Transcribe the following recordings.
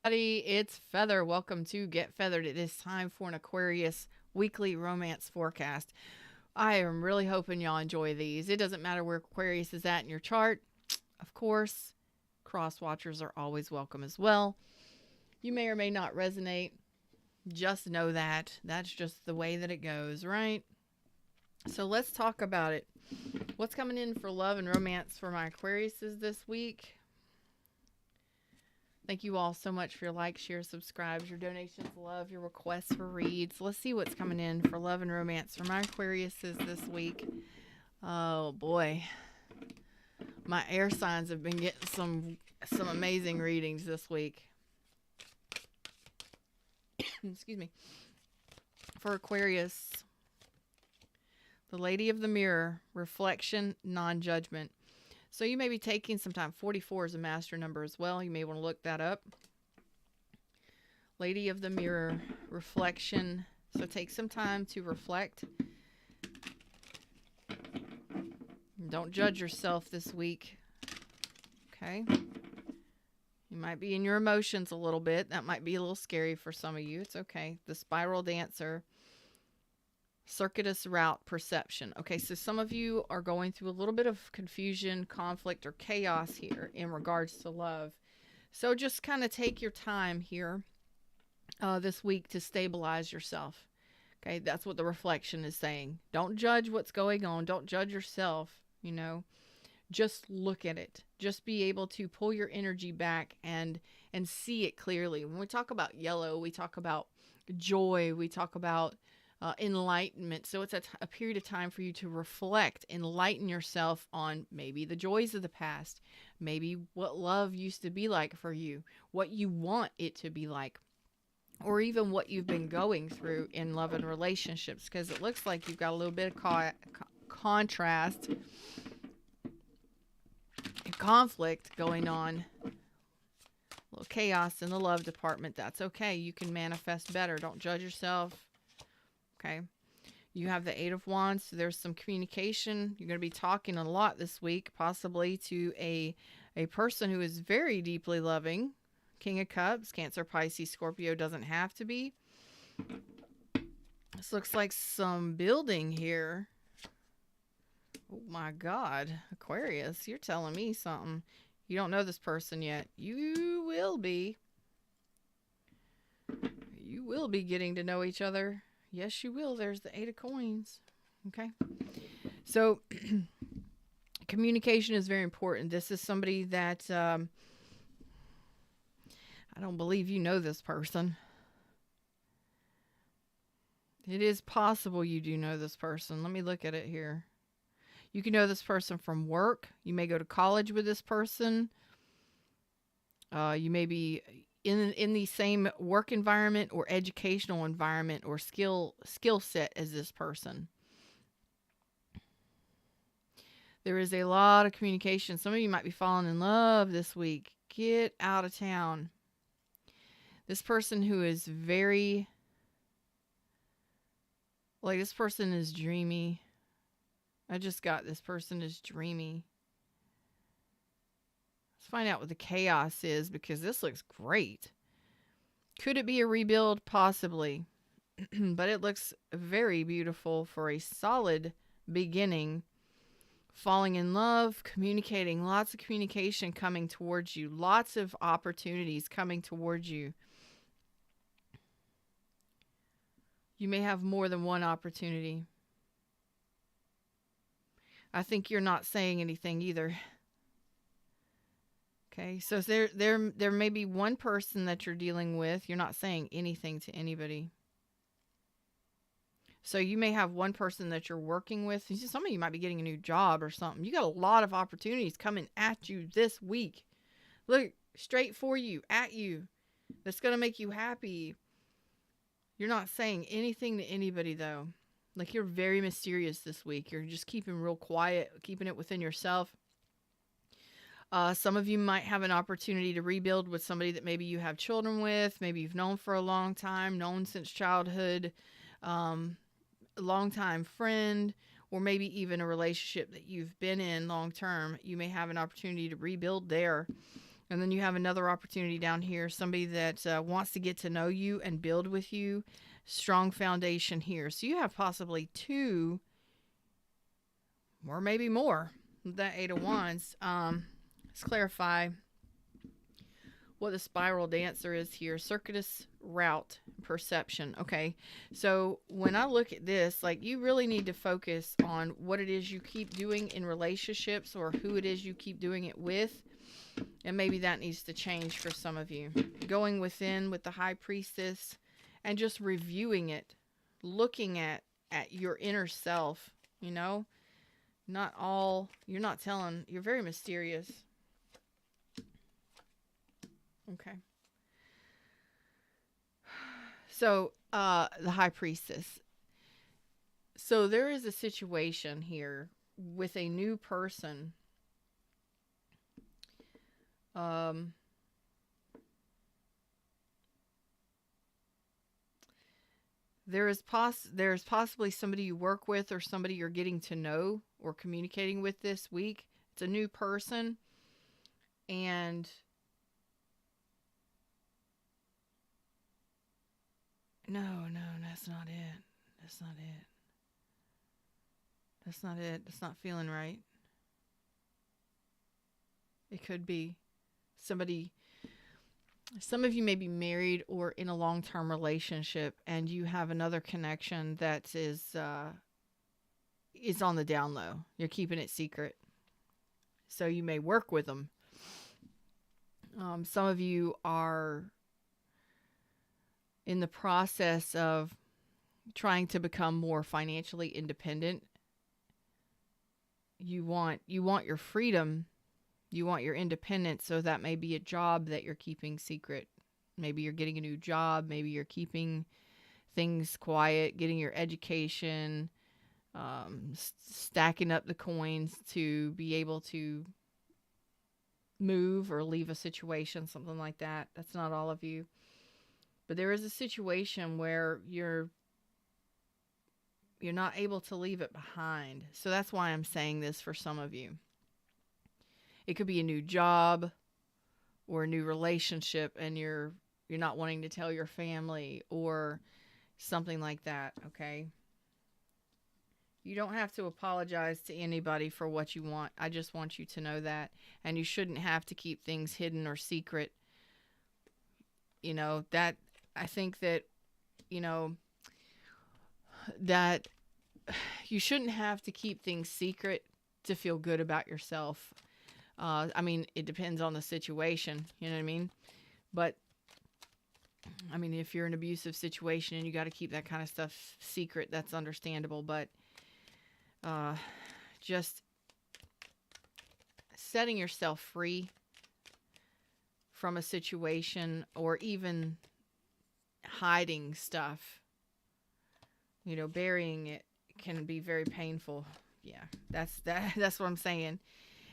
It's Feather. Welcome to Get Feathered. It is time for an Aquarius weekly romance forecast. I am really hoping y'all enjoy these. It doesn't matter where Aquarius is at in your chart. Of course, cross watchers are always welcome as well. You may or may not resonate. Just know that. That's just the way that it goes, right? So let's talk about it. What's coming in for love and romance for my Aquariuses this week? Thank you all so much for your likes, shares, subscribes, your donations, love, your requests for reads. Let's see what's coming in for love and romance for my Aquariuses this week. Oh boy. My air signs have been getting some amazing readings this week. Excuse me. For Aquarius, the Lady of the Mirror, reflection, non-judgment. So you may be taking some time. 44 is a master number as well. You may want to look that up. Lady of the Mirror, reflection. So take some time to reflect. Don't judge yourself this week. Okay. You might be in your emotions a little bit. That might be a little scary for some of you. It's okay. The Spiral Dancer. Circuitous route perception. Okay, so some of you are going through a little bit of confusion, conflict, or chaos here in regards to love. So just kind of take your time here this week to stabilize yourself. Okay, that's what the reflection is saying. Don't judge what's going on. Don't judge yourself, Just look at it. Just be able to pull your energy back and see it clearly. When we talk about yellow, we talk about joy. We talk about enlightenment. So it's a period of time for you to reflect, enlighten yourself on maybe the joys of the past, maybe what love used to be like for you, what you want it to be like, or even what you've been going through in love and relationships, because it looks like you've got a little bit of contrast and conflict going on. A little chaos in the love department. That's okay. You can manifest better. Don't judge yourself. Okay. You have the Eight of Wands. So there's some communication. You're going to be talking a lot this week, possibly to a person who is very deeply loving. King of Cups, Cancer, Pisces, Scorpio, doesn't have to be. This looks like some building here. Oh my God. Aquarius, you're telling me something. You don't know this person yet. You will be. You will be getting to know each other. Yes, you will. There's the Eight of Coins. Okay. So communication is very important. This is somebody that I don't believe you know this person. It is possible you do know this person. Let me look at it here. You can know this person from work. You may go to college with this person. You may be in the same work environment or educational environment or skill set as this person. There is a lot of communication. Some of you might be falling in love this week. Get out of town. This person who is very, this person is dreamy. I just got this person is dreamy. Let's find out what the chaos is, because this looks great. Could it be a rebuild? Possibly. But it looks very beautiful for a solid beginning. Falling in love, communicating, lots of communication coming towards you. Lots of opportunities coming towards you. You may have more than one opportunity. I think you're not saying anything either. Okay, so there may be one person that you're dealing with. You're not saying anything to anybody. So you may have one person that you're working with. Some of you might be getting a new job or something. You got a lot of opportunities coming at you this week. Look, straight for you, at you. That's going to make you happy. You're not saying anything to anybody, though. Like, you're very mysterious this week. You're just keeping real quiet, keeping it within yourself. Some of you might have an opportunity to rebuild with somebody that maybe you have children with, maybe you've known for a long time, known since childhood, a long-time friend, or maybe even a relationship that you've been in long-term. You may have an opportunity to rebuild there. And then you have another opportunity down here, somebody that wants to get to know you and build with you. Strong foundation here. So you have possibly 2 or maybe more. That 8 of Wands. Let's clarify what the spiral dancer is here. Circuitous route perception. Okay, so when I look at this, like, you really need to focus on what it is you keep doing in relationships, or who it is you keep doing it with, and maybe that needs to change for some of you. Going within with the High Priestess and just reviewing it, looking at your inner self. You know, not all, you're not telling, you're very mysterious. Okay. So, the High Priestess. So there is a situation here with a new person. There's possibly somebody you work with or somebody you're getting to know or communicating with this week. It's a new person, and no, that's not it. That's not it. That's not it. That's not feeling right. It could be somebody. Some of you may be married or in a long-term relationship, and you have another connection that is on the down low. You're keeping it secret, so you may work with them. Some of you are in the process of trying to become more financially independent. You want your freedom. You want your independence, so that may be a job that you're keeping secret. Maybe you're getting a new job. Maybe you're keeping things quiet, getting your education, stacking up the coins to be able to move or leave a situation, something like that. That's not all of you. But there is a situation where you're not able to leave it behind. So that's why I'm saying this for some of you. It could be a new job or a new relationship, and you're not wanting to tell your family or something like that, okay? You don't have to apologize to anybody for what you want. I just want you to know that. And you shouldn't have to keep things hidden or secret. You know, that, I think that, you know, that you shouldn't have to keep things secret to feel good about yourself. I mean, it depends on the situation, you know what I mean? But, I mean, if you're in an abusive situation and you got to keep that kind of stuff secret, that's understandable. But just setting yourself free from a situation, or even hiding stuff, you know, burying it, can be very painful. Yeah, that's what I'm saying.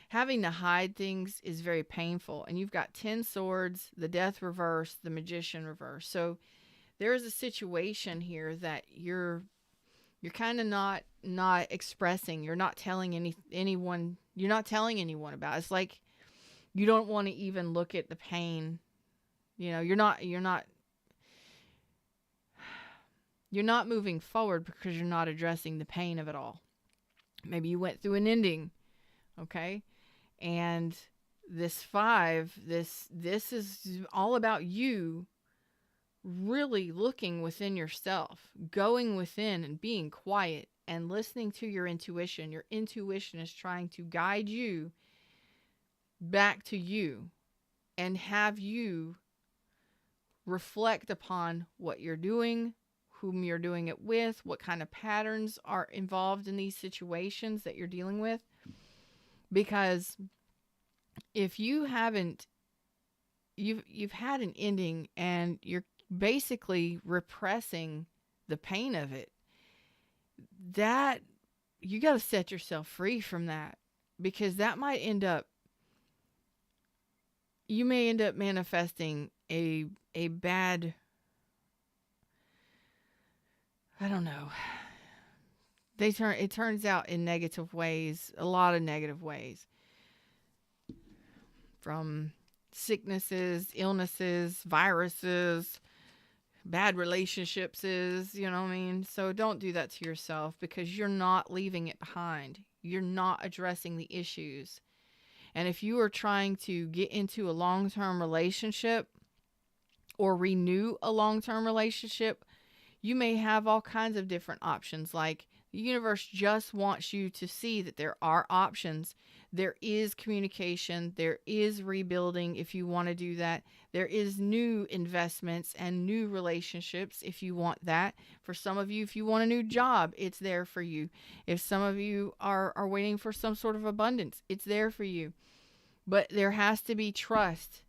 Having to hide things is very painful. And you've got 10 swords, the Death reverse, the Magician reverse. So there is a situation here that you're kind of not expressing. You're not telling anyone. You're not telling anyone about. It's like you don't want to even look at the pain. You know, you're not moving forward because you're not addressing the pain of it all. Maybe you went through an ending, okay? And this 5, this is all about you really looking within yourself, going within and being quiet and listening to your intuition. Your intuition is trying to guide you back to you and have you reflect upon what you're doing, whom you're doing it with, what kind of patterns are involved in these situations that you're dealing with. Because if you haven't, you've had an ending and you're basically repressing the pain of it, that you got to set yourself free from that, because that might you may end up manifesting a bad, I don't know. It turns out in negative ways, a lot of negative ways. From sicknesses, illnesses, viruses, bad relationships is, you know what I mean? So don't do that to yourself, because you're not leaving it behind. You're not addressing the issues. And if you are trying to get into a long-term relationship or renew a long-term relationship, you may have all kinds of different options. Like, the universe just wants you to see that there are options. There is communication. There is rebuilding if you want to do that. There is new investments and new relationships if you want that. For some of you, if you want a new job, it's there for you. If some of you are waiting for some sort of abundance, it's there for you. But there has to be trust.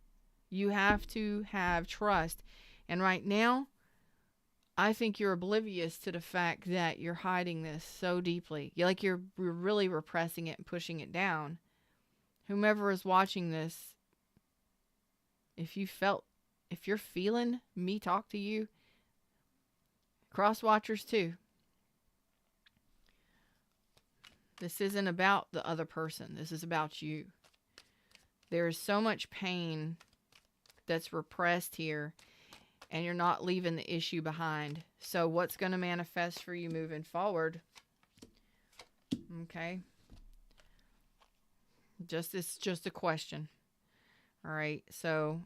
You have to have trust. And right now, I think you're oblivious to the fact that you're hiding this so deeply. You're really repressing it and pushing it down. Whomever is watching this, if you're feeling me talk to you, cross watchers too. This isn't about the other person. This is about you. There is so much pain that's repressed here, and you're not leaving the issue behind. So what's going to manifest for you moving forward? Okay. It's just a question. All right. So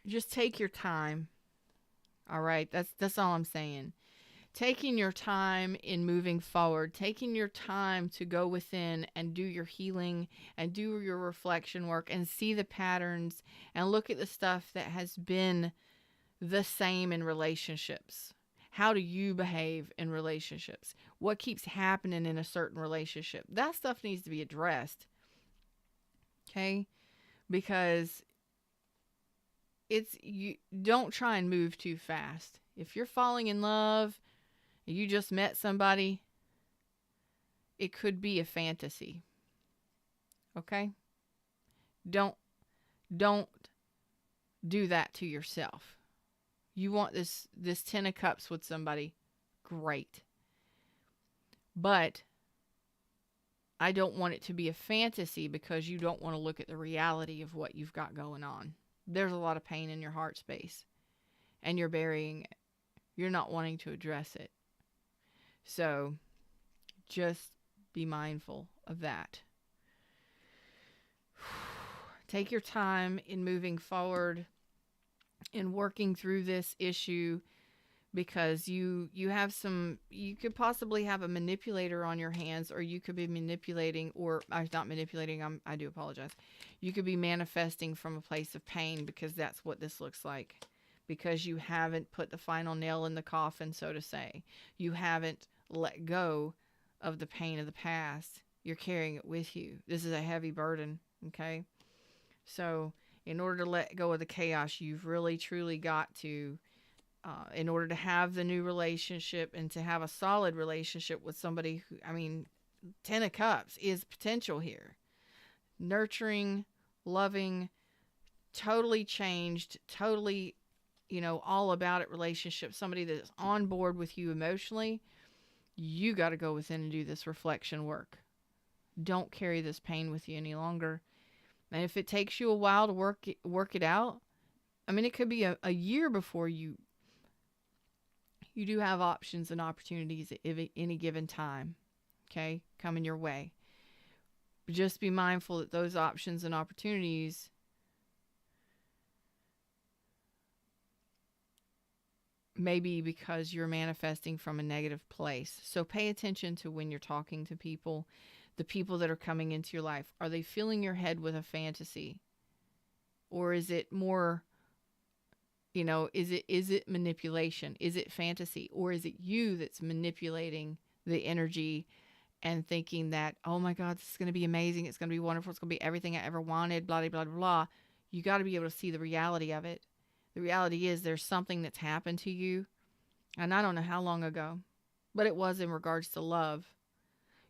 just take your time. All right. That's all I'm saying. Taking your time in moving forward, taking your time to go within and do your healing and do your reflection work and see the patterns and look at the stuff that has been the same in relationships. How do you behave in relationships? What keeps happening in a certain relationship? That stuff needs to be addressed. Okay? Because you don't try and move too fast. If you're falling in love, you just met somebody, it could be a fantasy. Okay? Don't do that to yourself. You want this 10 of cups with somebody, great. But I don't want it to be a fantasy, because you don't want to look at the reality of what you've got going on. There's a lot of pain in your heart space, and you're burying it. You're not wanting to address it. So just be mindful of that. Take your time in moving forward, in working through this issue, because you could possibly have a manipulator on your hands, or you could be manipulating, or not manipulating, I do apologize. You could be manifesting from a place of pain, because that's what this looks like. Because you haven't put the final nail in the coffin, so to say. You haven't let go of the pain of the past. You're carrying it with you. This is a heavy burden, okay? So in order to let go of the chaos, you've really, truly got to, in order to have the new relationship and to have a solid relationship with somebody who, 10 of Cups is potential here. Nurturing, loving, totally changed, totally, all about it relationship, somebody that's on board with you emotionally. You got to go within and do this reflection work. Don't carry this pain with you any longer. And if it takes you a while to work it out, it could be a year before you do have options and opportunities at any given time, okay, coming your way. But just be mindful that those options and opportunities maybe because you're manifesting from a negative place. So pay attention to when you're talking to people, the people that are coming into your life. Are they filling your head with a fantasy? Or is it more, is it manipulation? Is it fantasy? Or is it you that's manipulating the energy and thinking that, oh my God, this is going to be amazing. It's going to be wonderful. It's going to be everything I ever wanted, blah, blah, blah, blah. You got to be able to see the reality of it. The reality is there's something that's happened to you, and I don't know how long ago, but it was in regards to love.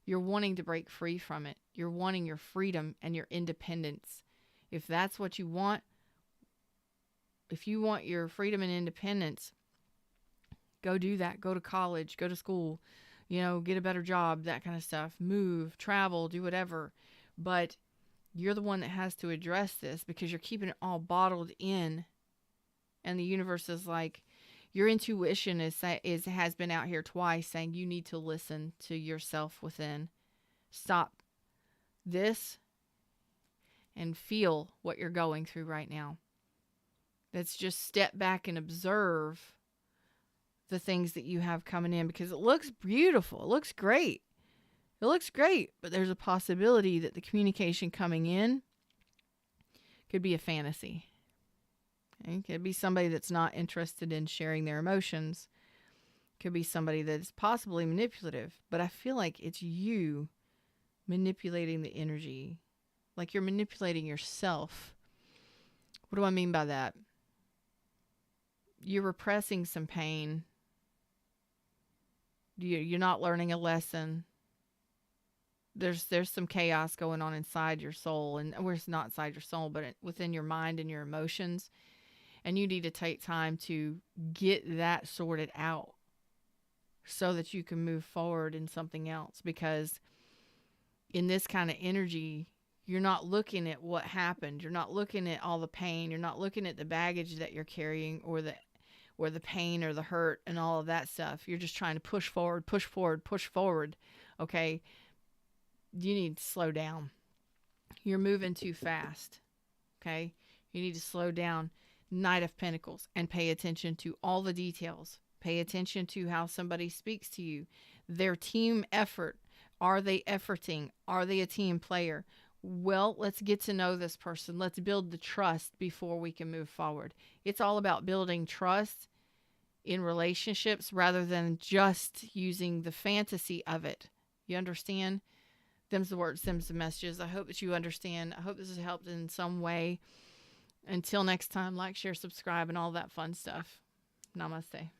You're wanting to break free from it. You're wanting your freedom and your independence. If that's what you want, if you want your freedom and independence, go do that. Go to college, go to school, get a better job, that kind of stuff. Move, travel, do whatever. But You're the one that has to address this because you're keeping it all bottled in. And the universe is like, your intuition has been out here twice saying you need to listen to yourself within. Stop this and feel what you're going through right now. Let's just step back and observe the things that you have coming in, because it looks beautiful. It looks great. It looks great, but there's a possibility that the communication coming in could be a fantasy. Okay? It could be somebody that's not interested in sharing their emotions. It could be somebody that is possibly manipulative, but I feel like it's you manipulating the energy, like you're manipulating yourself. What do I mean by that? You're repressing some pain. You're not learning a lesson. There's some chaos going on inside your soul, and well, it's not inside your soul, but within your mind and your emotions. And you need to take time to get that sorted out so that you can move forward in something else. Because in this kind of energy, you're not looking at what happened. You're not looking at all the pain. You're not looking at the baggage that you're carrying, or the pain or the hurt and all of that stuff. You're just trying to push forward, push forward, push forward. Okay? You need to slow down. You're moving too fast. Okay? You need to slow down. Knight of Pentacles, and pay attention to all the details. Pay attention to how somebody speaks to you. Their team effort. Are they efforting? Are they a team player? Well, let's get to know this person. Let's build the trust before we can move forward. It's all about building trust in relationships rather than just using the fantasy of it. You understand? Them's the words, them's the messages. I hope that you understand. I hope this has helped in some way. Until next time, like, share, subscribe, and all that fun stuff. Namaste.